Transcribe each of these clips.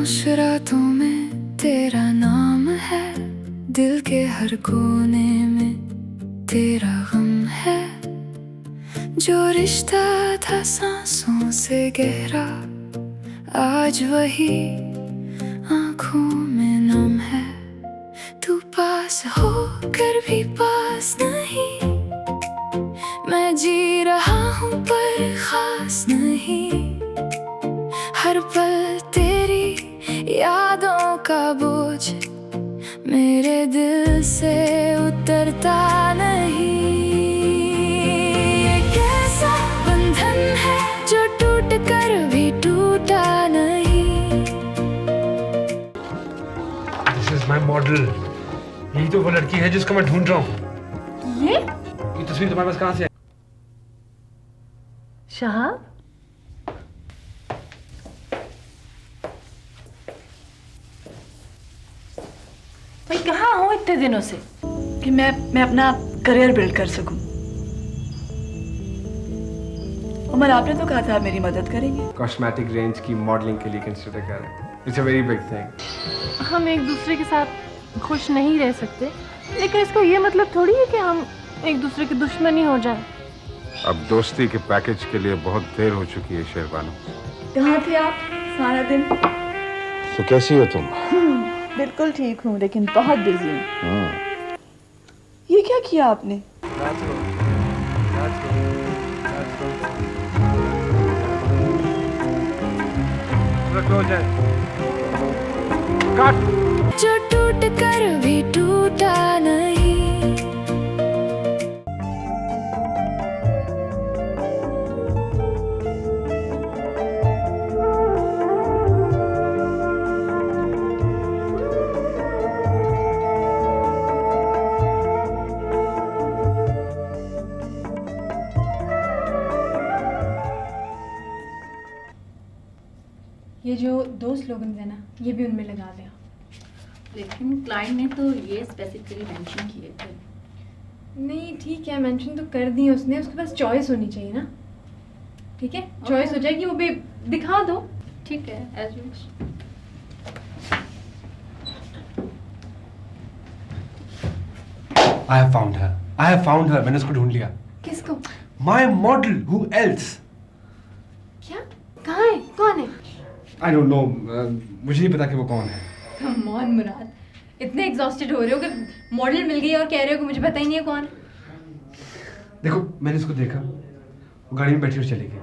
खामोश रातों में तेरा नाम है, दिल के हर कोने में तेरा गम है। जो रिश्ता था सांसों से गहरा, आज वही आंखों में नम है। तू पास होकर भी पास नहीं, मैं जी रहा हूँ पर खास नहीं। हर पल तेरी यादों का बोझ मेरे दिल से उतरता नहीं। ये कैसा बंधन है जो टूट कर भी टूटा नहीं। This is my model. यही तो वो लड़की है जिसको मैं ढूंढ रहा हूँ। ये तस्वीर तुम्हारे पास कहाँ से आई? शहाब, भाई कहाँ हो इतने दिनों से? कि मैं अपना करियर बिल्ड कर सकूं। उमर, आपने तो कहा था आप मेरी मदद करेंगे। कॉस्मेटिक रेंज की मॉडलिंग के लिए कंसिडर कर रहे हैं। It's a very big thing. हम एक दूसरे के साथ खुश नहीं रह सकते, लेकिन इसका ये मतलब थोड़ी है कि हम एक दूसरे के दुश्मन ही हो जाएं। अब दोस्ती के पैकेज के लिए बहुत देर हो चुकी है शेरबानो। कहाँ थे आप सारा दिन? तो कैसी हो तुम? बिल्कुल ठीक हूँ, लेकिन बहुत बिजी हूँ। ये क्या किया आपने? जो टूट कर भी टूटा नहीं। ये जो दो स्लोगन है ना, ये भी उनमें लगा दें। लेकिन क्लाइंट ने तो ये स्पेसिफिकली मेंशन किए थे। नहीं ठीक है, मेंशन तो कर दी उसने, उसके पास चॉइस होनी चाहिए ना। ठीक है, चॉइस हो जाएगी, वो भी दिखा दो। ठीक है, as you wish. I have found her. I have found her. मैंने उसको ढूंढ लिया। किसको? My model. Who else? क्या? कहाँ है? कौन है? I don't know. मुझे नहीं पता कि वो कौन है। कम ऑन मुराद, इतने एग्जॉस्टेड हो रहे हो कि मॉडल मिल गई और कह रहे हो कि मुझे पता ही नहीं है कौन है। देखो, मैंने उसको देखा, वो गाड़ी में बैठी और चली गई।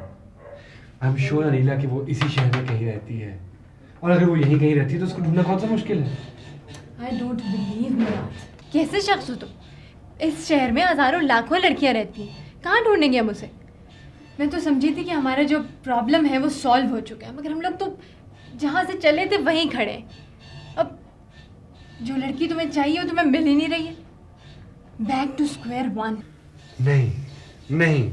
आई एम श्योर अनीला कि वो इसी शहर में कहीं रहती है, और अगर वो यहीं कहीं रहती है तो उसको ढूंढना कौन सा मुश्किल है। आई डोंट बिलीव मुराद, कैसे शख्स हो तुम? इस शहर में हजारों लाखों लड़कियां रहती हैं, कहाँ ढूंढेंगे हम उसे? मैं तो समझी थी कि हमारा जो प्रॉब्लम है वो सॉल्व हो चुका है, मगर हम लोग तो जहाँ से चले थे वहीं खड़े हैं। अब जो लड़की तुम्हें चाहिए वो तुम्हें मिल ही नहीं रही है। Back to square one. नहीं, नहीं।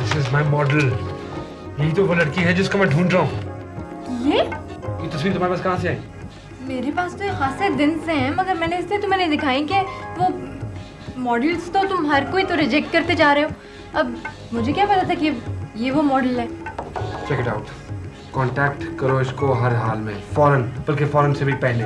This is my model. यही तो वो लड़की है जिसको मैं ढूंढ रहा हूँ। ये तस्वीर तुम्हारे पास कहाँ से आई? मेरे पास तो ये खासे दिन से हैं, मगर मैंने इसलिए तुम्हें नहीं दिखाई कि वो मॉडल्स तो तुम हर कोई तो रिजेक्ट करते जा रहे हो। अब मुझे क्या पता था कि ये वो मॉडल है। Check it out. कांटेक्ट करो इसको हर हाल में, फौरन, बल्कि फौरन से भी पहले।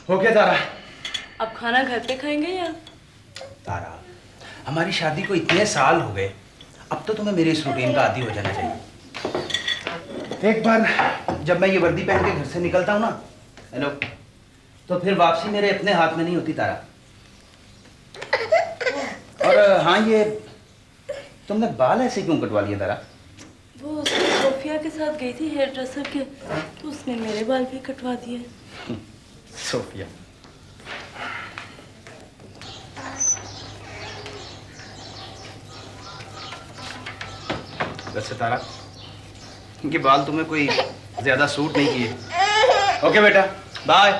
हो क्या तारा? अब खाना घर पे खाएंगे या? तारा, हमारी शादी को इतने साल हो गए, अब तो तुम्हें मेरे इस रूटीन का आदी हो जाना चाहिए। एक बार जब मैं ये वर्दी पहन के घर से निकलता हूँ ना, हेलो, तो फिर वापसी मेरे अपने हाथ में नहीं होती तारा। और हाँ, ये तुमने बाल ऐसे क्यों कटवा लिए तारा? वो सोफिया के साथ गई थी हेयर ड्रेसर के, तो उसने मेरे बाल भी कटवा दिए। सोफिया, वैसे तारा, इनके बाल तुम्हें कोई ज्यादा सूट नहीं किए। ओके बेटा, बाय।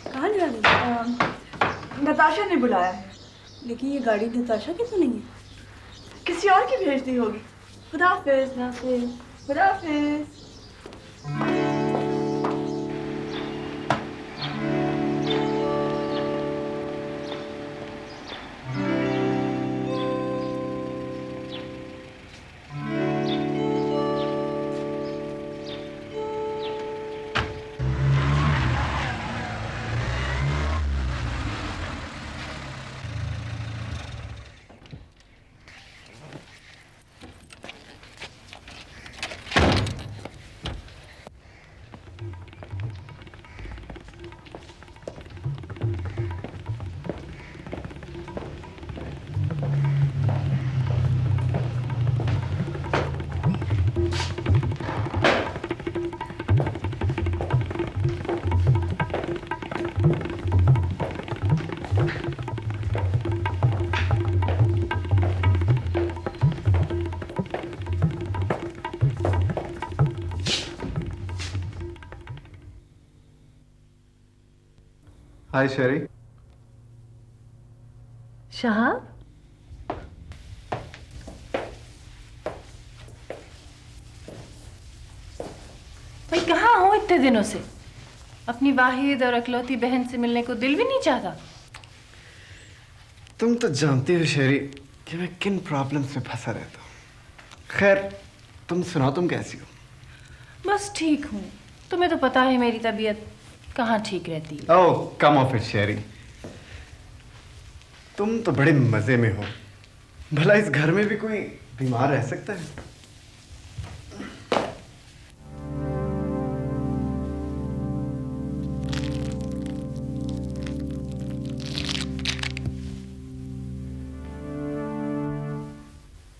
कहाँ जा रही? नताशा ने बुलाया है। लेकिन ये गाड़ी नताशा की तो नहीं है। किसी और की भेज दी होगी। खुदा हाफिज। खुदा हाफिज। हाय शेरी। शहाब, भाई कहाँ हो इतने दिनों से? अपनी वाहिद और अकलौती बहन से मिलने को दिल भी नहीं चाहता? तुम तो जानती हो शेरी कि मैं किन प्रॉब्लम्स में फंसा रहता हूँ। खैर, तुम सुनाओ, तुम कैसी हो? बस ठीक हूँ। तुम्हें तो पता है मेरी तबीयत कहाँ ठीक रहती है। ओह कम ऑफ इट शेरी, तुम तो बड़े मजे में हो। भला इस घर में भी कोई बीमार रह सकता है?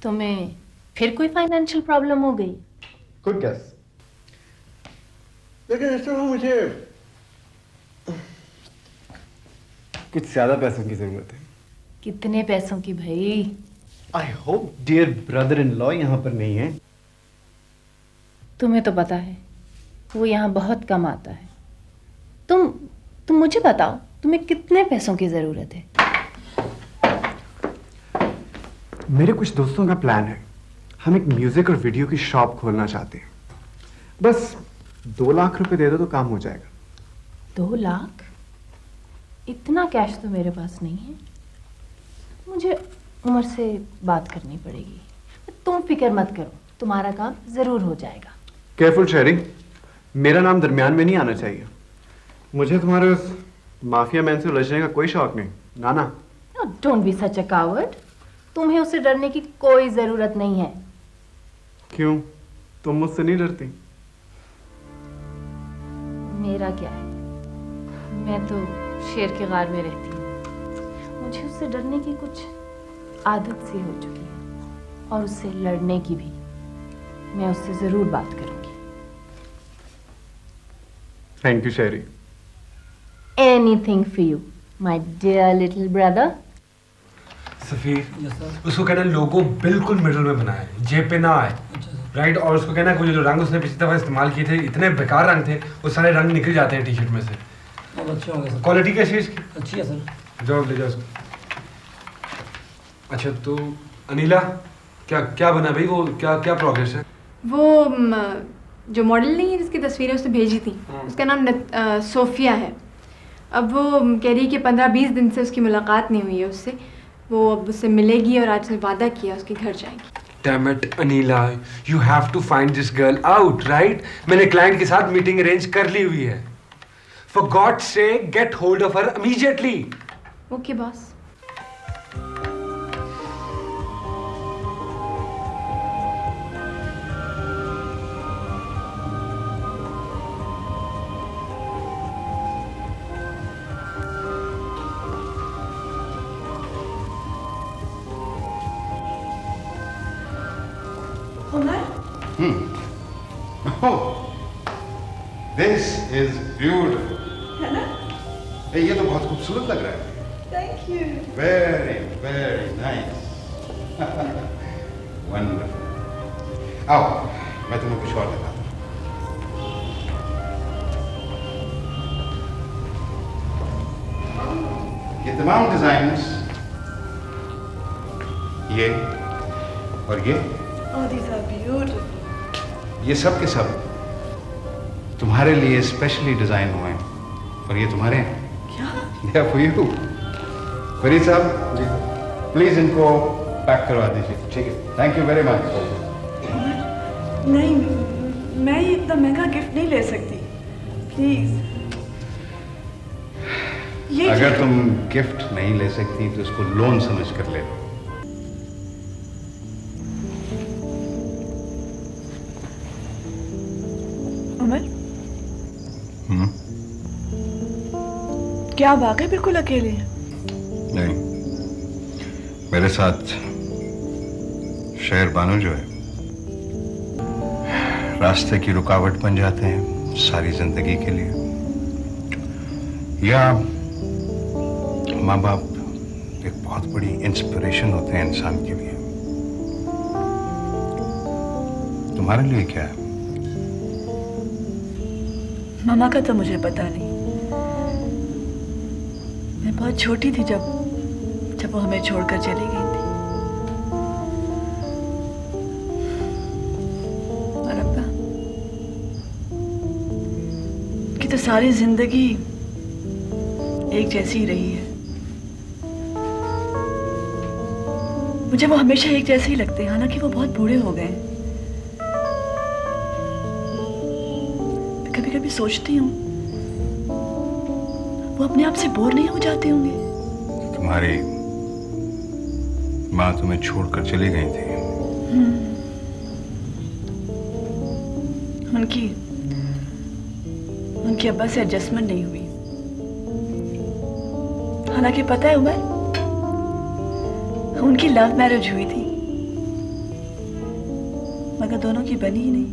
तुम्हें फिर कोई फाइनेंशियल प्रॉब्लम हो गई? Good guess. लेकिन इस तरह मुझे कुछ ज्यादा पैसों की जरूरत है। कितने पैसों की भाई? I hope dear brother in law यहाँ पर नहीं है। तुम्हें तो पता है वो यहाँ बहुत कम आता है। तुम मुझे बताओ, तुम्हें कितने पैसों की जरूरत है? मेरे कुछ दोस्तों का प्लान है। हम एक म्यूजिक और वीडियो की शॉप खोलना चाहते हैं। बस 2 लाख रुपए दे दो तो काम हो जाएगा। 2 लाख? इतना कैश तो मेरे पास नहीं है। मुझे उमर से बात करनी पड़ेगी। तुम फिक्र मत करो, तुम्हारा काम जरूर हो जाएगा। केयरफुल शेरी, मेरा नाम दरमियान में नहीं आना चाहिए। मुझे तुम्हारे उस माफिया मैन से उलझने का कोई शौक नहीं। नाना, don't be such a coward. तुम्हें उससे डरने की कोई जरूरत नहीं है। क्यों, तुम मुझसे नहीं डरती? मेरा क्या है, मैं तो शेर के गार में रहती हूँ। मुझे उससे डरने की कुछ आदत सी हो चुकी है, और उससे लड़ने की भी। मैं उससे जरूर बात करूंगी। Thank you Sherry. Anything for you my dear little brother. Safir, उसको कहना लोगो बिल्कुल मिडल में बनाए, जेब पे ना आए, राइट? और उसको कहना कोई जो रंग उसने पिछली दफा इस्तेमाल किए थे, इतने बेकार रंग थे, वो सारे रंग निकल जाते हैं टी शर्ट में से। अब अच्छे होंगे सर। क्वालिटी कैसी है इसकी? अच्छी है सर। जाओ ले जाओ उसको। अच्छा तो अनिला, क्या बना भाई? वो क्या प्रोग्रेस है? वो जो मॉडल नहीं है जिसकी तस्वीरें उसने भेजी थी, उसका नाम सोफिया है। अब वो कह रही है कि 15-20 दिन से उसकी मुलाकात नहीं हुई है उससे। वो अब उससे मिलेगी और आज उसने वादा किया उसके घर जाएगी। Damn it, Anila, you have to find this girl out, right? मैंने क्लाइंट के साथ मीटिंग अरेंज कर ली हुई है। For God's sake, get hold of her immediately. Okay boss. This is beautiful. है ना? ये तो बहुत खूबसूरत लग रहा है। Thank you. Very very nice. Wonderful. आओ मैं तुम्हें कुछ और दिखाता हूँ। ये तमाम डिजाइन्स, ये और ये, Oh, these are beautiful. ये सब के सब तुम्हारे लिए स्पेशली डिजाइन हुए हैं और ये तुम्हारे हैं। क्या? For you. फरीद साहब जी, प्लीज इनको पैक करवा दीजिए। ठीक है, थैंक यू वेरी मच। नहीं, मैं ये इतना महंगा गिफ्ट नहीं ले सकती, प्लीज। ये अगर क्या? तुम गिफ्ट नहीं ले सकती तो इसको लोन समझ कर ले लो। अमर, क्या आप वाकई बिल्कुल अकेले हैं? नहीं, मेरे साथ शहर बानो जो है रास्ते की रुकावट बन जाते हैं सारी जिंदगी के लिए, या माँ बाप एक बहुत बड़ी इंस्पिरेशन होते हैं इंसान के लिए। तुम्हारे लिए क्या है? मामा का तो मुझे पता नहीं। मैं बहुत छोटी थी जब वो हमें छोड़कर चली गई थी। और अब्बा की तो सारी जिंदगी एक जैसी ही रही है। मुझे वो हमेशा एक जैसे ही लगते हैं, हालांकि वो बहुत बूढ़े हो गए। कभी कभी सोचती हूँ वो अपने आप से बोर नहीं हो जाते होंगे। तुम्हारी माँ तुम्हें छोड़कर चली गई थी। उनकी अब्बा से एडजस्टमेंट नहीं हुई। हालांकि पता है उमर, उनकी लव मैरिज हुई थी, मगर दोनों की बनी ही नहीं।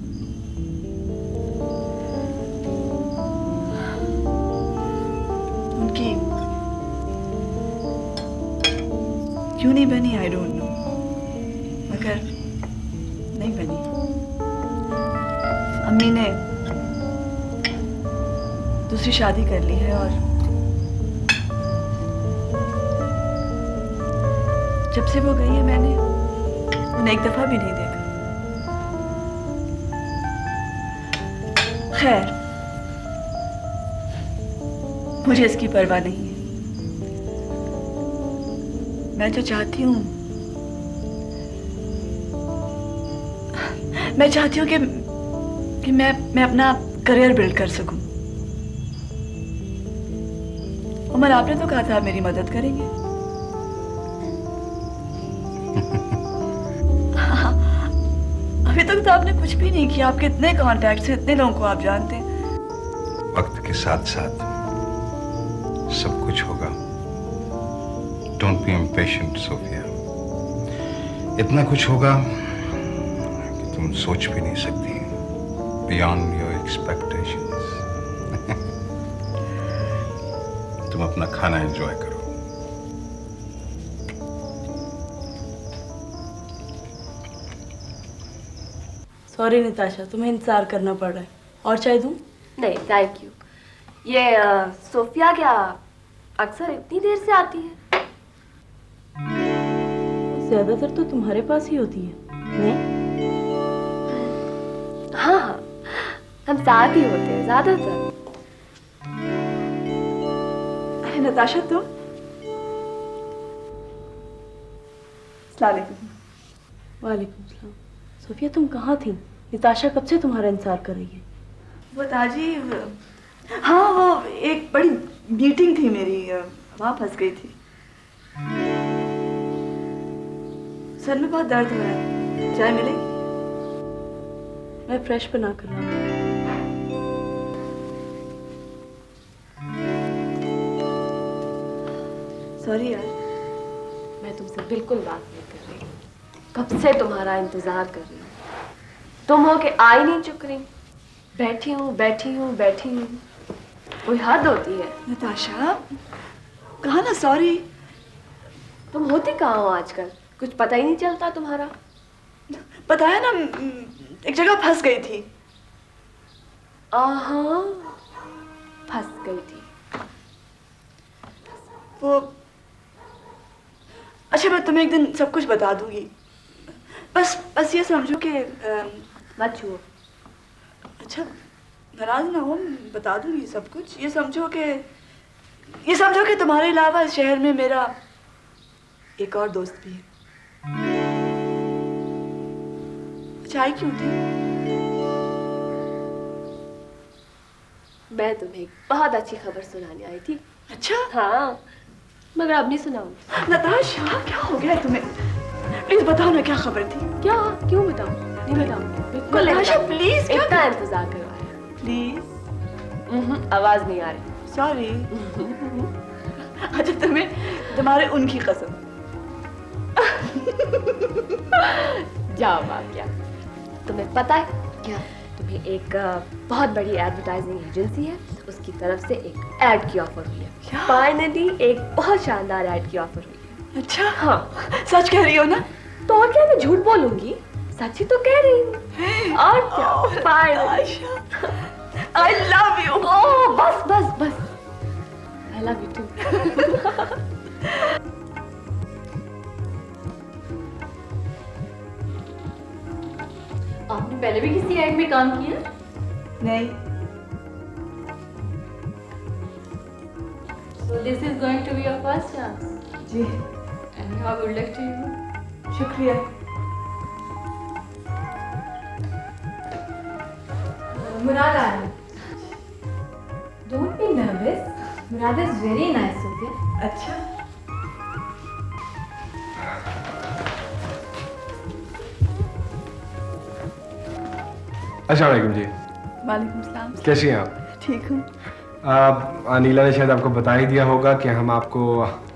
उनकी क्यों नहीं बनी आई डोंट नो, मगर नहीं बनी। अम्मी ने दूसरी शादी कर ली है और जब से वो गई है मैंने उन्हें एक दफा भी नहीं देखा। खैर, मुझे इसकी परवाह नहीं है। मैं जो चाहती हूँ, मैं चाहती हूँ कि मैं अपना करियर बिल्ड कर सकूं। उमर, आपने तो कहा था आप मेरी मदद करेंगे। अभी तक तो आपने कुछ भी नहीं किया। आपके इतने कॉन्टैक्ट्स हैं, इतने लोगों को आप जानते हैं। वक्त के साथ साथ सब कुछ होगा। Don't be impatient Sophia. इतना कुछ होगा कि तुम सोच भी नहीं सकती, बियॉन्ड योर एक्सपेक्टेशंस। तुम अपना खाना एंजॉय करो। सॉरी निताशा, तुम्हें इंतजार करना पड़ रहा है। और चाय दूं? नहीं थैंक यू। ये सोफिया क्या अक्सर इतनी देर से आती है? ज्यादातर तो तुम्हारे पास ही होती है। नहीं? हाँ हाँ, हम साथ ही होते हैं ज्यादातर। अरे नताशा, तुम? अस्सलाम वालेकुम। वालेकुम सलाम। सोफिया, तुम कहाँ थी? निताशा कब से तुम्हारा इंतजार कर रही है? वो ताजी, हाँ वो एक बड़ी मीटिंग थी मेरी, वहाँ फंस गई थी। सर में बहुत दर्द हो रहा है, चाय मिलेगी? मैं फ्रेश बना कर लाऊं। सॉरी यार, मैं तुमसे बिल्कुल बात नहीं कर रही। कब से तुम्हारा इंतजार कर रही हूँ, तुम हो के आ ही नहीं चुक रही। बैठी हूँ बैठी हूँ बैठी हूँ, कोई हद होती है। नताशा कहा ना सॉरी। तुम होती कहाँ हो आजकल, कुछ पता ही नहीं चलता तुम्हारा। पता है ना, एक जगह फंस गई थी। आहा, फंस गई थी। वो अच्छा, मैं तुम्हें एक दिन सब कुछ बता दूंगी। बस ये समझो कि मत छुओ। अच्छा नाराज ना हो, बता दूंगी सब कुछ। ये समझो कि तुम्हारे अलावा इस शहर में मेरा एक और दोस्त भी है। अच्छा आई क्यों थी? मैं तुम्हें एक बहुत अच्छी खबर सुनाने आई थी। अच्छा हाँ, मगर अब नहीं सुनाऊंगी। नताशा क्या हो गया तुम्हें? प्लीज बताओ ना क्या खबर थी। क्या? क्यों बताऊं? नहीं बताऊंगी बिल्कुल। नताशा प्लीज, इतना इंतजार करवाया। प्लीज। आवाज नहीं आ रही। सॉरी। अच्छा तुम्हारे उनकी कसम। जाओ बाकिया, तुम्हें पता है क्या? तुम्हें एक बहुत बड़ी एडवर्टाइजिंग एजेंसी है, उसकी तरफ से एक ऐड की ऑफर हुई है। फाइनली एक बहुत शानदार ऐड की ऑफर हुई है। अच्छा हाँ, सच कह रही हो ना? तो और क्या, मैं झूठ बोलूंगी? सच ही तो कह रही हूँ। और क्या? Finally I love you. Oh बस बस बस, आई लव यू टू। आपने पहले भी किसी ऐड में काम किया? नहीं। So this is going to be your first chance. Ji. And how good luck to you. शुक्रिया। मुराद आ रहा है। Don't be nervous. Murad is very nice, okay? अच्छा। अस्सलाम वालेकुम जी। वालेकुम सलाम। कैसी हैं आप? ठीक हूँ। अनिला ने शायद आपको बता ही दिया होगा कि हम आपको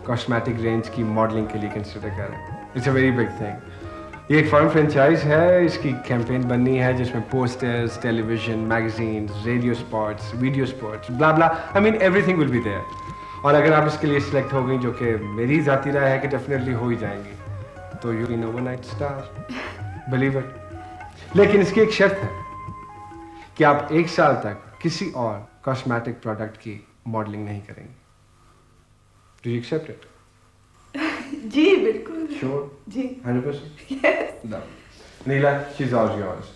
कॉस्मेटिक रेंज की मॉडलिंग के लिए कंसिडर कर रहे हैं। It's a very big thing. ये एक फर्म फ्रेंचाइज है, इसकी कैंपेन बननी है जिसमें posters, television, magazines, radio spots, video spots, blah blah, I mean everything will be there. और अगर आप इसके लिए सिलेक्ट हो गई, जो कि मेरी ज़ाती राय है कि डेफिनेटली हो ही जाएंगी, तो you will be overnight star, believe it. लेकिन इसकी एक शर्त है कि आप 1 साल तक किसी और कॉस्मेटिक प्रोडक्ट की मॉडलिंग नहीं करेंगे। Do you accept it? जी बिल्कुल। Sure? जी। 100%? Yes. No. Neela, she's all yours.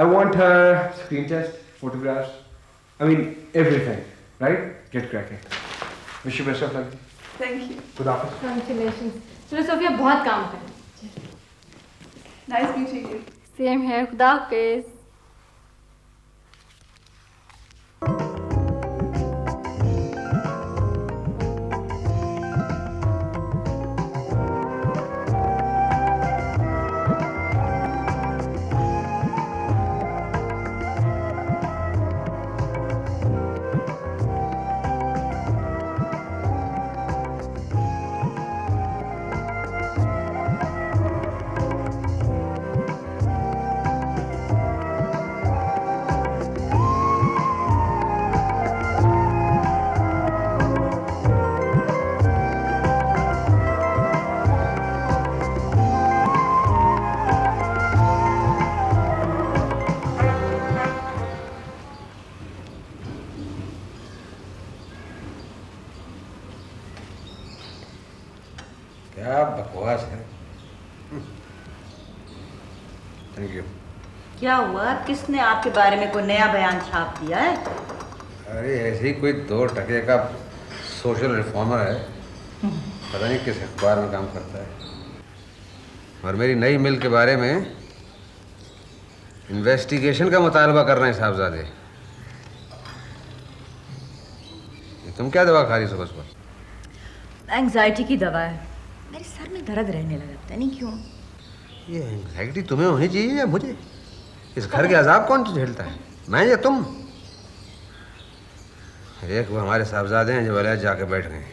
I want her screen test, photographs, I mean everything, right? Get cracking. Wish you best of luck. Thank you. Good afternoon. Congratulations. चलो Sophia, बहुत काम करें। Nice meeting you. Same here. खुदा हाफिज। क्या बकवास है। Thank you. क्या हुआ? किसने आपके बारे में कोई नया बयान छाप दिया है? अरे ऐसे ही कोई 2 टके का सोशल रिफॉर्मर है, पता नहीं किस अखबार में काम करता है, और मेरी नई मिल के बारे में इन्वेस्टिगेशन का मुतालबा कर रहे हैं साहबजादे। तुम क्या दवा खा रही सुबह सुबह? एंग्जाइटी की दवा है। मेरे सर में दर्द रहने लगा, पता नहीं क्यों। ये एंग्जाइटी तुम्हें होनी चाहिए या मुझे? इस घर के अजाब कौन झेलता है, मैं या तुम? एक वो हमारे साहबजादे हैं जो वलैत जाके बैठ गए।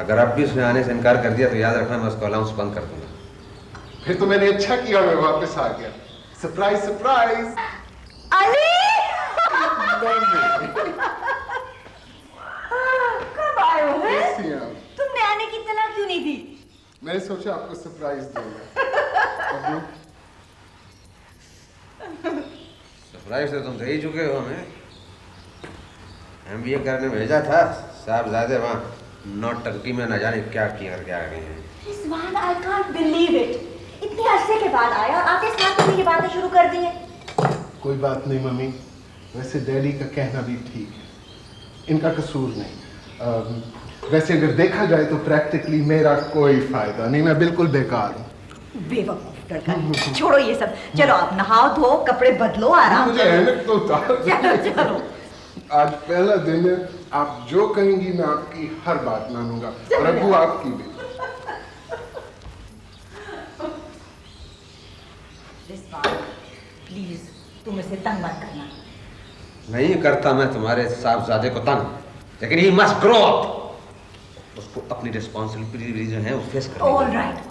अगर अब भी उसने आने से इनकार कर दिया तो याद रखना मैं उसको अलाउंस बंद कर दूंगा। फिर तो मैंने अच्छा किया, मैं वापस आ गया। Surprise surprise. अली कब आए हो? कैसी हैं आप? तुमने आने की इत्तला क्यों नहीं दी? मैंने सोचा आपको सरप्राइज दूंगा। सरप्राइज से तुम दे ही चुके हो हमें। MBA करने भेजा था साहबजादे, वहाँ नौटंकी में न जाने क्या किया और क्या गए हैं। Rizwan, I can't believe it. इतने अरसे के बाद आया, आते साथ में ये बातें शुरू कर दी है। कोई बात नहीं मम्मी, वैसे डैडी का कहना भी ठीक है, इनका कसूर नहीं। वैसे अगर देखा जाए तो प्रैक्टिकली मेरा कोई फायदा नहीं, मैं बिल्कुल बेकार हूँ। बेवकूफ लड़का, छोड़ो ये सब, चलो आप नहाओ धो, कपड़े बदलो, आराम मुझे करो। ऐनक तो उतार। चलो चलो। आज पहला दिन है, आप जो कहेंगी मैं आपकी हर बात मानूंगा, और अबू आपकी भी। प्लीज तुम इसे तंग मत करना। नहीं करता मैं तुम्हारे साहबजादे को तंग, लेकिन ही मस्ट ग्रो अप। उसको अपनी रिस्पॉन्सिबिलिटी जो है वो फेस करनी है। All right.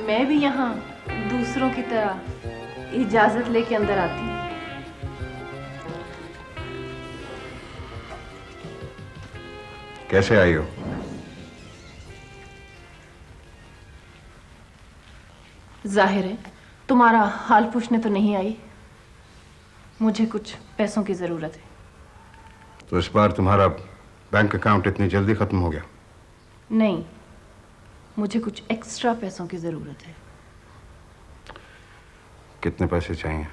मैं भी यहाँ दूसरों की तरह इजाजत लेके अंदर आती हूँ। कैसे आई हो? जाहिर है तुम्हारा हाल पूछने तो नहीं आई। मुझे कुछ पैसों की जरूरत है। तो इस बार तुम्हारा बैंक अकाउंट इतनी जल्दी खत्म हो गया? नहीं, मुझे कुछ एक्स्ट्रा पैसों की जरूरत है। कितने पैसे चाहिए?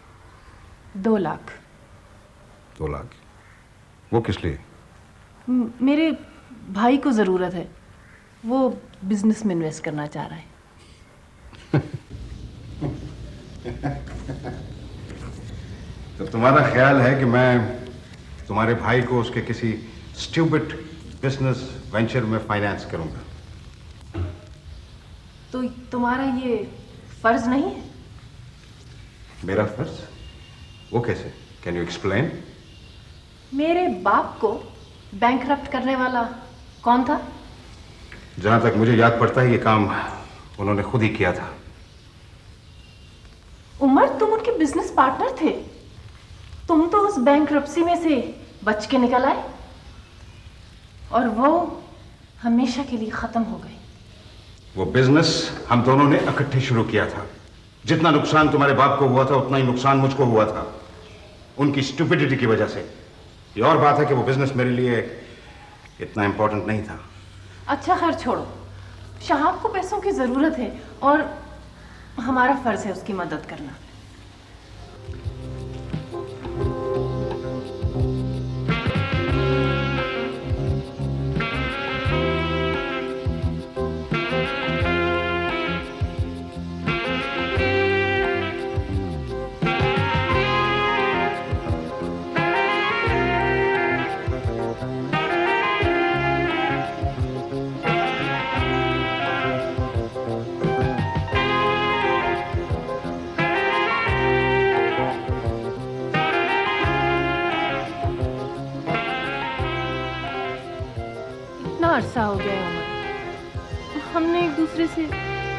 2 लाख। 2 लाख? वो किस लिए? मेरे भाई को जरूरत है, वो बिजनेस में इन्वेस्ट करना चाह रहा है। तो तुम्हारा ख्याल है कि मैं तुम्हारे भाई को उसके किसी स्टूपिड बिजनेस वेंचर में फाइनेंस करूंगा? तो तुम्हारा ये फर्ज नहीं है? मेरा फर्ज? वो कैसे? Can you explain? मेरे बाप को बैंकरप्ट करने वाला कौन था? जहां तक मुझे याद पड़ता है ये काम उन्होंने खुद ही किया था। उमर, तुम उनके बिजनेस पार्टनर थे। तुम तो उस बैंकरप्सी में से बच के निकल आए और वो हमेशा के लिए खत्म हो गई। वो बिजनेस हम दोनों ने इकट्ठे शुरू किया था। जितना नुकसान तुम्हारे बाप को हुआ था उतना ही नुकसान मुझको हुआ था, उनकी स्टुपिडिटी की वजह से। ये और बात है कि वो बिजनेस मेरे लिए इतना इंपॉर्टेंट नहीं था। अच्छा खैर छोड़ो, शहाब को पैसों की जरूरत है और हमारा फर्ज है उसकी मदद करना। अरसा हो गया है उमर, हमने एक दूसरे से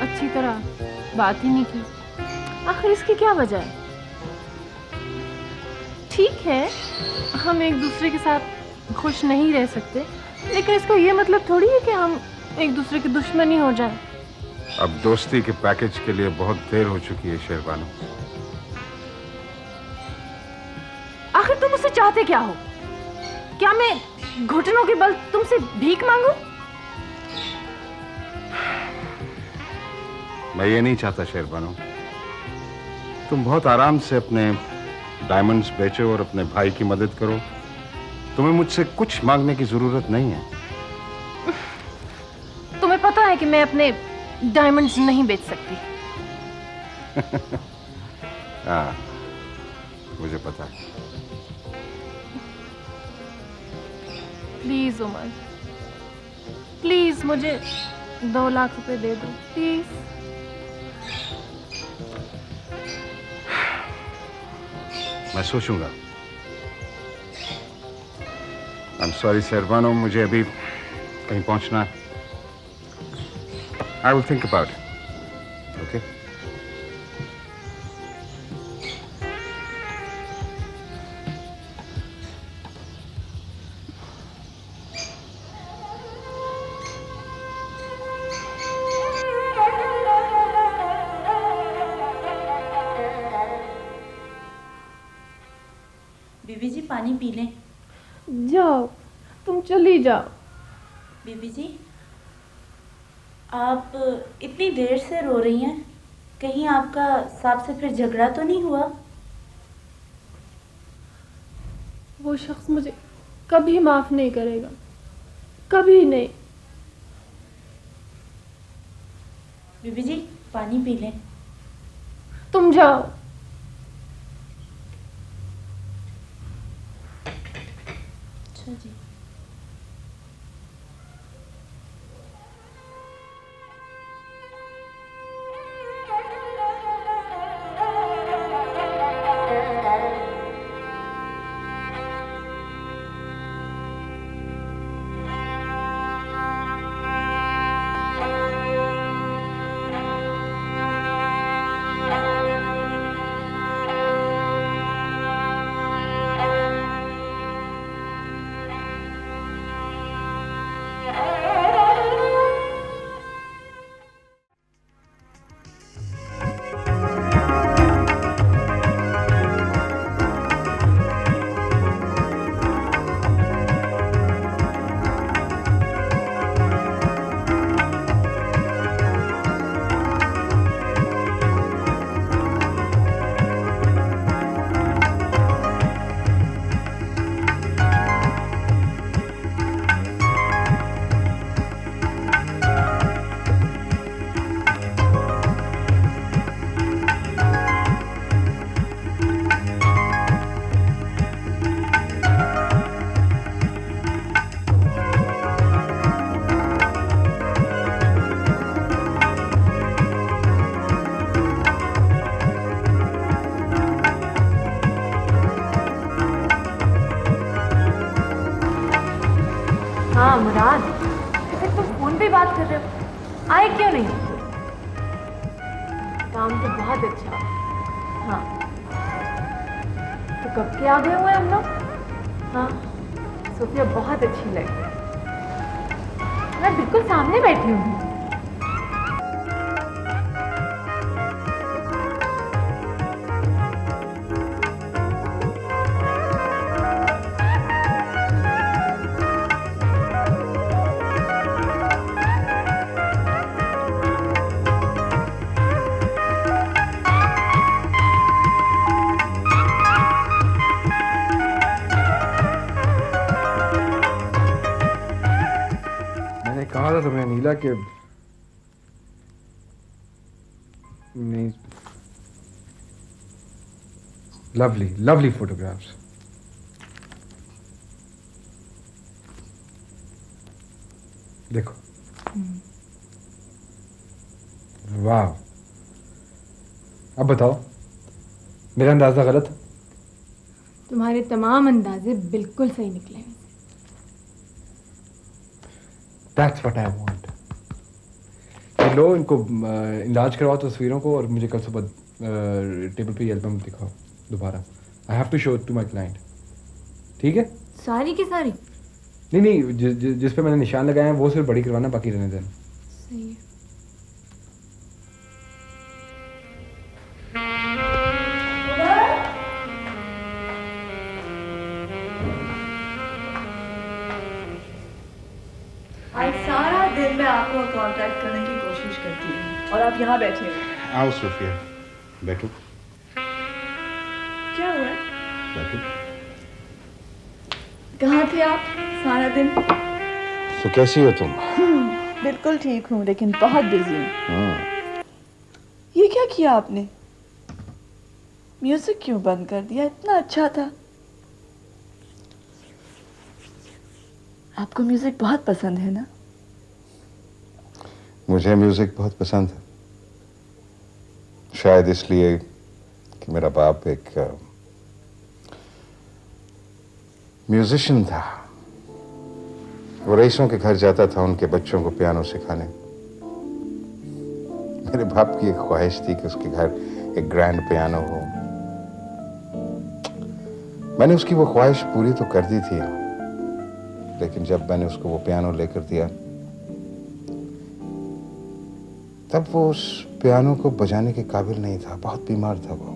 अच्छी तरह बात ही नहीं की। आखिर इसकी क्या वजह है? ठीक है, हम एक दूसरे के साथ खुश नहीं रह सकते, लेकिन इसका ये मतलब थोड़ी है कि हम एक दूसरे के दुश्मनी हो जाए। अब दोस्ती के पैकेज के लिए बहुत देर हो चुकी है शेरबानो। आखिर तुम मुझसे चाहते क्या हो? क्या मैं घुटनों के बल तुमसे भीख मांगू? मैं ये नहीं चाहता शेरबानो। तुम बहुत आराम से अपने डायमंड्स बेचो और अपने भाई की मदद करो। तुम्हें मुझसे कुछ मांगने की जरूरत नहीं है। तुम्हें पता है कि मैं अपने डायमंड्स नहीं बेच सकती। हाँ, मुझे पता है। प्लीज उमर, प्लीज मुझे 2 लाख रुपए दे दो प्लीज। मैं सोचूंगा। आई एम सॉरी शेरबानो, मुझे अभी कहीं पहुंचना है। I will think about it. Okay? बीबी जी पानी पी लें। जाओ, तुम चली जाओ। बीबी जी आप इतनी देर से रो रही हैं, कहीं आपका साहब से फिर झगड़ा तो नहीं हुआ? वो शख्स मुझे कभी माफ नहीं करेगा, कभी नहीं। बीबी जी पानी पी लें। तुम जाओ। अच्छा जी। हाँ मुराद, फिर तुम फोन पे बात कर रहे हो, आए क्यों नहीं? काम तो बहुत अच्छा। हाँ तो कब के आ गए हुए हम लोग? हाँ सोफिया बहुत अच्छी लग रही है। मैं बिल्कुल सामने बैठी हूँ। कहा था तुम्हें नीला के नहीं। Lovely lovely photographs. देखो वाह। अब बताओ मेरा अंदाजा गलत? तुम्हारे तमाम अंदाजे बिल्कुल सही निकले हैं। That's what I want. लो इनको इलाज करवाओ तस्वीरों को और मुझे कल सुबह टेबल पे एल्बम दिखाओ दोबारा। I have to show it to my client. ठीक है? सारी की सारी? नहीं, जिस पे मैंने निशान लगाए हैं वो सिर्फ बड़ी करवाना, बाकी रहने देना। सही है। आज सारा दिन मैं आपको कांटेक्ट करने की कोशिश करती हूँ और आप यहाँ बैठे हो। आओ सोफिया, बैठो। क्या हुआ है? बैठो। कहाँ थे आप सारा दिन? तो कैसी हो तुम? बिल्कुल ठीक हूँ, लेकिन बहुत बिजी हूँ। ये क्या किया आपने? म्यूजिक क्यों बंद कर दिया? इतना अच्छा था। आपको म्यूजिक बहुत पसंद है ना? मुझे म्यूजिक बहुत पसंद है, शायद इसलिए कि मेरा बाप एक म्यूजिशियन था। वो रईसों के घर जाता था उनके बच्चों को पियानो सिखाने। मेरे बाप की एक ख्वाहिश थी कि उसके घर एक ग्रैंड पियानो हो। मैंने उसकी वो ख्वाहिश पूरी तो कर दी थी, लेकिन जब मैंने उसको वो पियानो लेकर दिया तब वो उस पियानो को बजाने के काबिल नहीं था। बहुत बीमार था वो।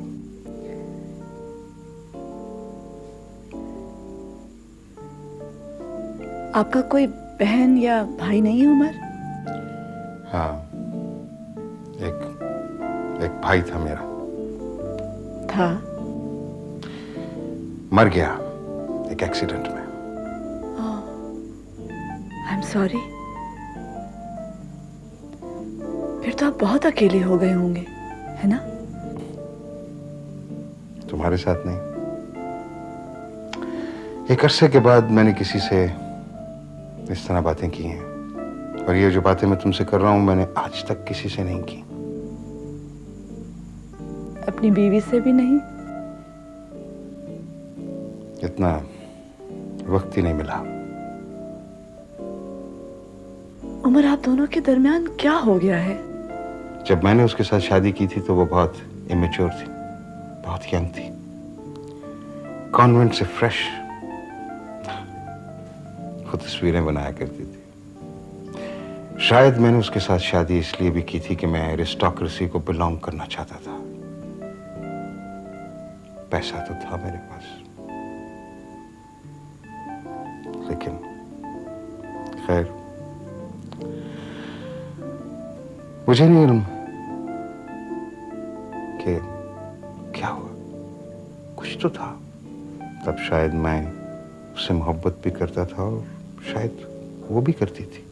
आपका कोई बहन या भाई नहीं है उमर? हाँ, एक भाई था मेरा। था? मर गया एक एक्सीडेंट में। I am sorry. फिर तो आप बहुत अकेले हो गए होंगे, है ना? तुम्हारे साथ नहीं। एक अरसे के बाद मैंने किसी से इस तरह बातें की हैं, और ये जो बातें मैं तुमसे कर रहा हूं मैंने आज तक किसी से नहीं की। अपनी बीवी से भी नहीं? इतना वक्त ही नहीं मिला। उमर, आप दोनों के दरमियान क्या हो गया है? जब मैंने उसके साथ शादी की थी तो वो बहुत इमेच्योर थी, बहुत यंग थी, कॉन्वेंट से फ्रेश, खुद तस्वीरें बनाया करती थी। शायद मैंने उसके साथ शादी इसलिए भी की थी कि मैं एरिस्टोक्रेसी को बिलोंग करना चाहता था। पैसा तो था मेरे पास, लेकिन खैर मुझे नहीं इल्म कि क्या हुआ। कुछ तो था। तब शायद मैं उससे मोहब्बत भी करता था और शायद वो भी करती थी।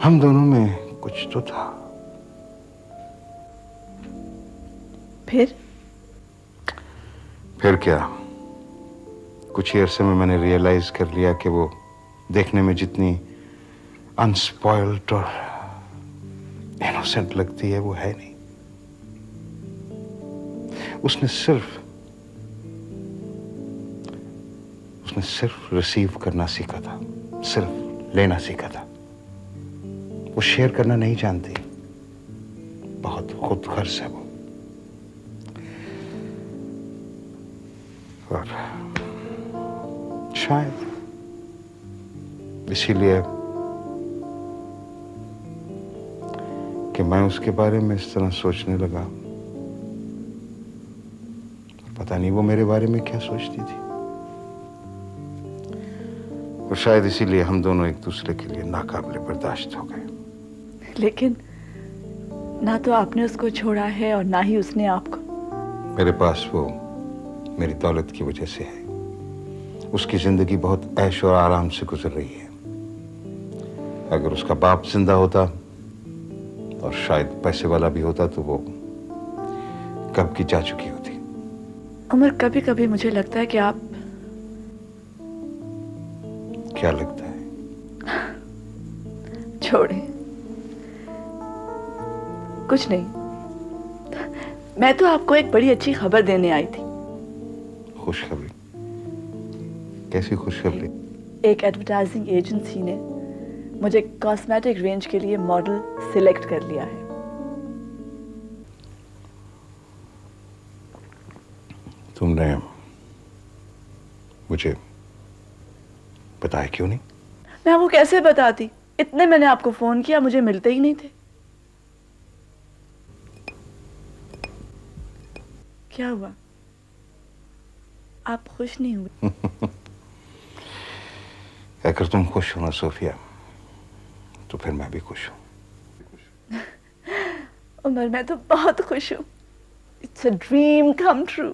हम दोनों में कुछ तो था। फिर क्या, कुछ ही अरसे में मैंने रियलाइज कर लिया कि वो देखने में जितनी अनस्पॉइल्ड और इनोसेंट लगती है वो है नहीं। उसने सिर्फ रिसीव करना सीखा था, सिर्फ लेना सीखा था। वो शेयर करना नहीं जानती, बहुत खुदगर्ज है वो। और शायद इसीलिए कि मैं उसके बारे में इस तरह सोचने लगा। पता नहीं वो मेरे बारे में क्या सोचती थी। और शायद इसीलिए हम दोनों एक दूसरे के लिए नाकाबिले बर्दाश्त हो गए। लेकिन ना तो आपने उसको छोड़ा है और ना ही उसने आपको। मेरे पास वो मेरी दौलत की वजह से है। उसकी जिंदगी बहुत ऐश और आराम से गुजर रही है। अगर उसका बाप जिंदा होता और शायद पैसे वाला भी होता तो वो कब की जा चुकी होती। उमर, कभी कभी मुझे लगता है कि आप। क्या लगता है? छोड़े, कुछ नहीं। मैं तो आपको एक बड़ी अच्छी खबर देने आई थी। खुशखबरी? कैसी खुशखबरी? एक एडवर्टाइजिंग एजेंसी ने मुझे कॉस्मेटिक रेंज के लिए मॉडल सिलेक्ट कर लिया है। तुमने मुझे बताया क्यों नहीं? मैं वो कैसे बताती, इतने मैंने आपको फोन किया, मुझे मिलते ही नहीं थे। क्या हुआ, आप खुश नहीं हुए? अगर तुम खुश हो ना सोफिया, तो फिर मैं भी खुश हूँ। उमर, मैं तो बहुत खुश हूँ। It's a dream come true.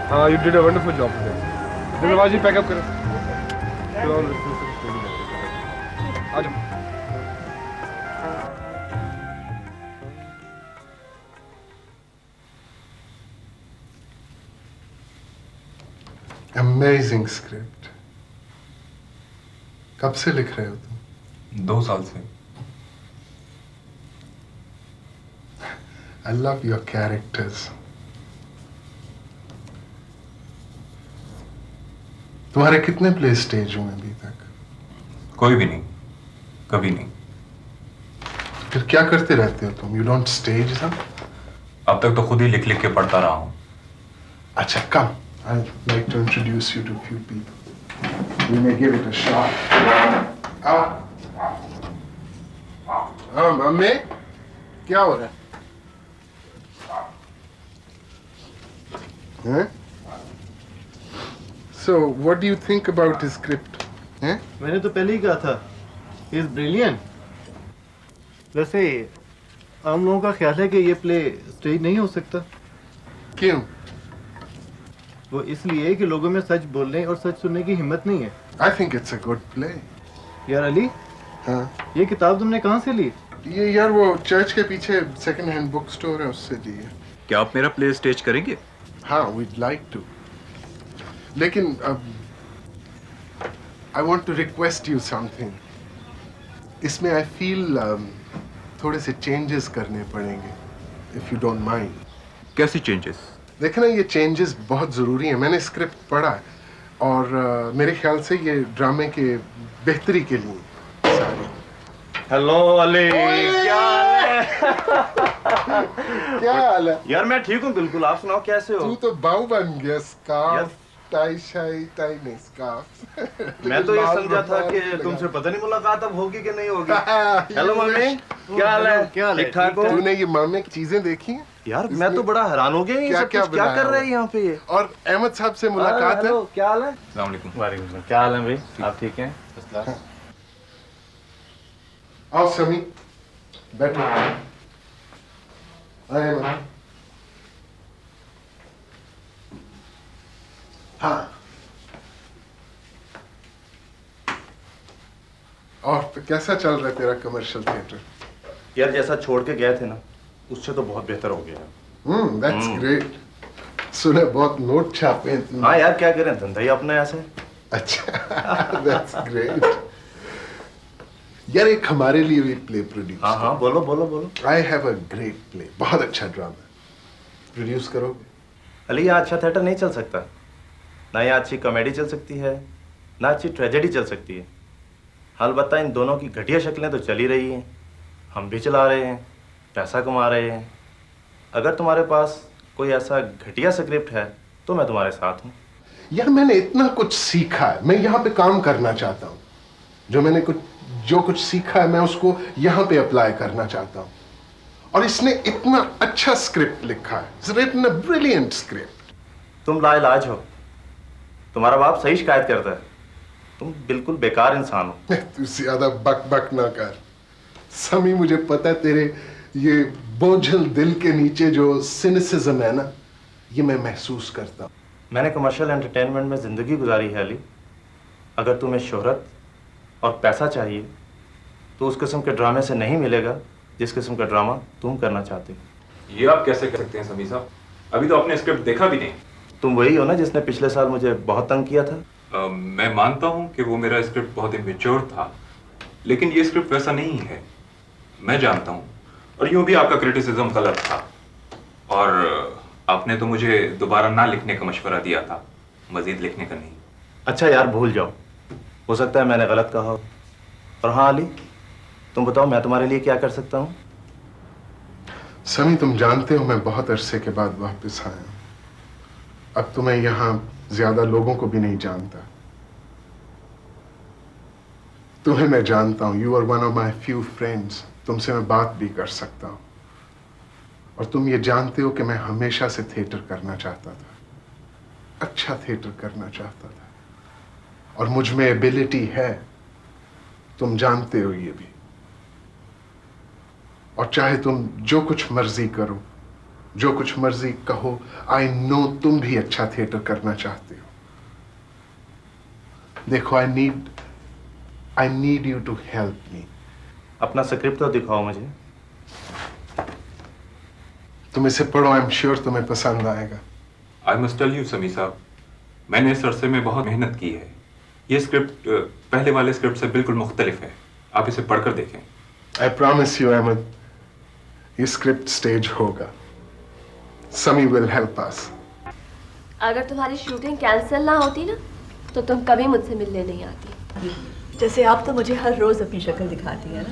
हाँ, you did a wonderful job today. Nawaz ji pack up करो। आ जाओ। Amazing script. कब से लिख रहे हो तुम? 2 साल से। I love your characters. तुम्हारे कितने प्ले स्टेज हुए अभी तक? कोई भी नहीं, कभी नहीं। फिर क्या करते रहते हो तुम? You don't stage them? अब तक तो खुद ही लिख लिख के पढ़ता रहा हूँ। अच्छा, come. I'd like to introduce you to a few people. We may give it a shot. Mummy, क्या हो रहा है? हैं? So, what do you think about his script? हैं? मैंने तो पहले ही कहा था, he is brilliant. वैसे आम लोगों का ख्याल है कि ये प्ले स्टेज नहीं हो सकता। क्यों? वो इसलिए कि लोगों में सच बोलने और सच सुनने की हिम्मत नहीं है। I think it's a good play. यार अली, हाँ? ये किताब तुमने कहाँ से ली? ये यार वो चर्च के पीछे सेकंड हैंड बुक स्टोर है, उससे ली है। क्या आप मेरा प्ले स्टेज करेंगे? हाँ, we'd like to. लेकिन I want to request you something. इसमें I feel थोड़े से changes करने पड़ेंगे, if you don't mind. कैसी चेंजेस? देखना, ये चेंजेस बहुत ज़रूरी हैं। मैंने स्क्रिप्ट पढ़ा है और मेरे ख्याल से ये ड्रामे के बेहतरी के लिए सारी। हेलो अली, क्या हाल है? क्या हाल है? यार मैं ठीक हूँ बिल्कुल, आप सुनाओ कैसे हो? तू तो बाऊ बन गया, स्कार्फ, टाई शाई, टाई नहीं स्कार्फ। मैं तो ये समझा था कि तुमसे पता नहीं मुलाकात अब होगी कि नहीं होगी। हेलो मम्मी, क्या हाल है? क्या हाल है? ठीक ठाक हो? तूने ये मामे की चीजें देखी हैं? यार मैं तो बड़ा हैरान हो गया, क्या कर रहे हैं यहाँ पे ये? और अहमद साहब से मुलाकात है? क्या हाल है? अस्सलाम वालेकुम। वालेकुम सलाम। क्या हाल है भाई? आप ठीक हैं? आओ समी, बैठो। अहमद, हाँ। और कैसा चल रहा है तेरा कमर्शियल थिएटर? यार जैसा छोड़ के गए थे ना, उससे तो बहुत बेहतर हो गया। That's great. सुना बहुत नोट छापे हैं तुमने। हाँ यार क्या करें, धंधा ही अपना ऐसे। अच्छा, दैट्स ग्रेट। यार एक हमारे लिए भी प्ले प्रोड्यूस। हाँ हाँ बोलो बोलो बोलो। I have a great play, बहुत अच्छा ड्रामा प्रोड्यूस करोगे? अली यहाँ अच्छा थिएटर नहीं चल सकता, ना यहाँ अच्छी कॉमेडी चल सकती है, ना अच्छी ट्रेजेडी चल सकती है। अलबत्ता इन दोनों की घटिया शक्लें तो चल ही रही हैं, हम भी चला रहे हैं, पैसा कमा रहे हैं। अगर तुम्हारे पास कोई ऐसा घटिया स्क्रिप्ट है तो मैं तुम्हारे साथ हूँ। यार मैंने इतना कुछ सीखा है, मैं यहाँ पे काम करना चाहता हूँ। जो मैंने कुछ जो कुछ सीखा है मैं उसको यहाँ पे अप्लाई करना चाहता हूँ। और इसने इतना अच्छा स्क्रिप्ट लिखा है, It's written a brilliant script। तुम लाइलाज हो, तुम्हारा बाप सही शिकायत करता है, तुम बिल्कुल बेकार इंसान हो। तू ज्यादा बक बक ना कर समी, मुझे पता है तेरे ये बोझल दिल के नीचे जो सिनिसिज्म है ना, ये मैं महसूस करता हूँ। मैंने कमर्शियल एंटरटेनमेंट में जिंदगी गुजारी है अली। अगर तुम्हें शोहरत और पैसा चाहिए तो उस किस्म के ड्रामे से नहीं मिलेगा जिस किस्म का ड्रामा तुम करना चाहते हो। ये आप कैसे कर सकते हैं समीर साहब? अभी तो आपने स्क्रिप्ट देखा भी नहीं। तुम वही हो ना जिसने पिछले साल मुझे बहुत तंग किया था। मैं मानता हूँ कि वो मेरा स्क्रिप्ट बहुत इमेच्योर था, लेकिन ये स्क्रिप्ट वैसा नहीं है, मैं जानता हूँ। और यूं भी आपका क्रिटिसिज्म गलत था, और आपने तो मुझे दोबारा ना लिखने का मशवरा दिया था, मजीद लिखने का नहीं। अच्छा यार भूल जाओ, हो सकता है मैंने गलत कहा हो। और हाँ अली, तुम बताओ मैं तुम्हारे लिए क्या कर सकता हूँ? समी तुम जानते हो मैं बहुत अरसे के बाद वापस आया हूं। अब तो मैं यहाँ ज्यादा लोगों को भी नहीं जानता। तुम्हें मैं जानता हूँ, you are one of my few friends. तुमसे मैं बात भी कर सकता हूँ। और तुम ये जानते हो कि मैं हमेशा से थिएटर करना चाहता था, अच्छा थिएटर करना चाहता था, और मुझ में एबिलिटी है, तुम जानते हो ये भी। और चाहे तुम जो कुछ मर्जी करो, जो कुछ मर्जी कहो, आई नो तुम भी अच्छा थिएटर करना चाहते हो। देखो I need you to help me. अपना स्क्रिप्ट तो दिखाओ मुझे। तुम इसे पढ़ो, आई एम श्योर तुम्हें पसंद आएगा। I must tell you Sameer साहब, मैंने इस अरसे में बहुत मेहनत की है। ये स्क्रिप्ट पहले वाले स्क्रिप्ट से बिल्कुल मुख्तलिफ है, आप इसे पढ़कर देखें। आई प्रॉमिस यू अहमद, ये स्क्रिप्ट स्टेज होगा। समी विल हेल्प अस। अगर तुम्हारी शूटिंग कैंसिल ना होती ना तो तुम कभी मुझसे मिलने नहीं आती। जैसे आप तो मुझे हर रोज अपनी शक्ल दिखाती है ना।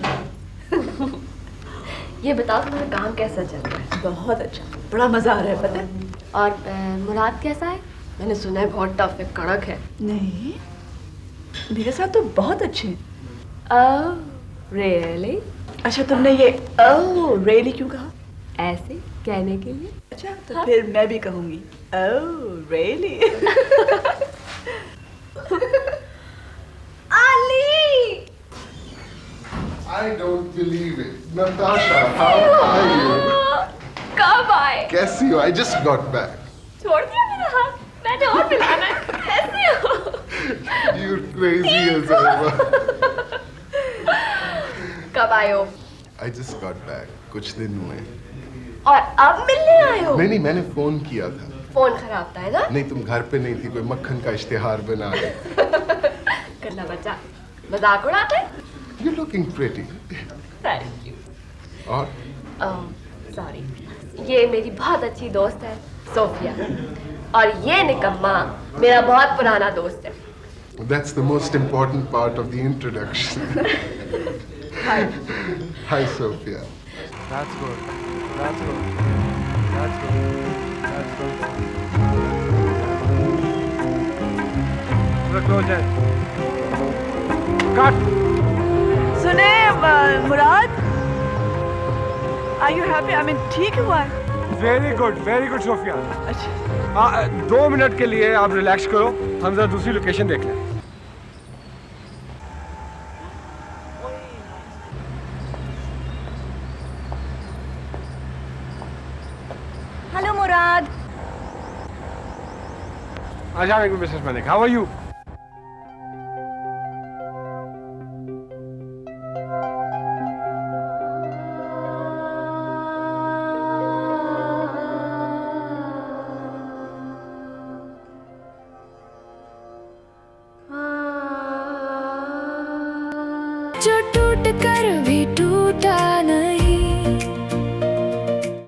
ये बताओ तुम्हारा काम कैसा चल रहा है? बहुत अच्छा, बड़ा मजा आ रहा है पता है। और मुराद कैसा है? मैंने सुना है बहुत टफ है, कड़क है। नहीं, मेरे साथ तो बहुत अच्छे हैं। Oh really? अच्छा तुमने ये ओह रियली क्यों कहा? ऐसे कहने के लिए। अच्छा तो हाँ? फिर मैं भी कहूंगी oh really. Ali! I don't believe it. Natasha, how are you? कब आए? कैसी हो? I just got back. छोड़ दिया मेरा हाथ, मैंने और मिलाना है। कैसे हो? You're crazy as ever. कब आए हो? I just got back. कुछ दिन हुए। और अब मिलने आए हो? नहीं, मैंने फोन किया था। फोन खराब था है ना? नहीं, तुम घर पे नहीं थी, कोई मक्खन का इश्तिहार बना रहे। करना बच्चा, मजाक उड़ाते हैं? You're looking pretty. Thank you. और? सॉरी, ये मेरी बहुत अच्छी दोस्त है सोफिया, और ये निकम्मा मेरा बहुत पुराना दोस्त है। That's the most important part of the introduction. Hi. Hi, Sophia. That's good. That's good. That's good. That's good. Close it. Cut. सुने मुराद, Are you happy? I mean ठीक हुआ है? Very good, Sophia. अच्छा। 2 मिनट के लिए आप relax करो, हम जरा दूसरी लोकेशन देख लें। हेलो मुराद। अच्छा Mrs Malik, how are you? जो टूट कर भी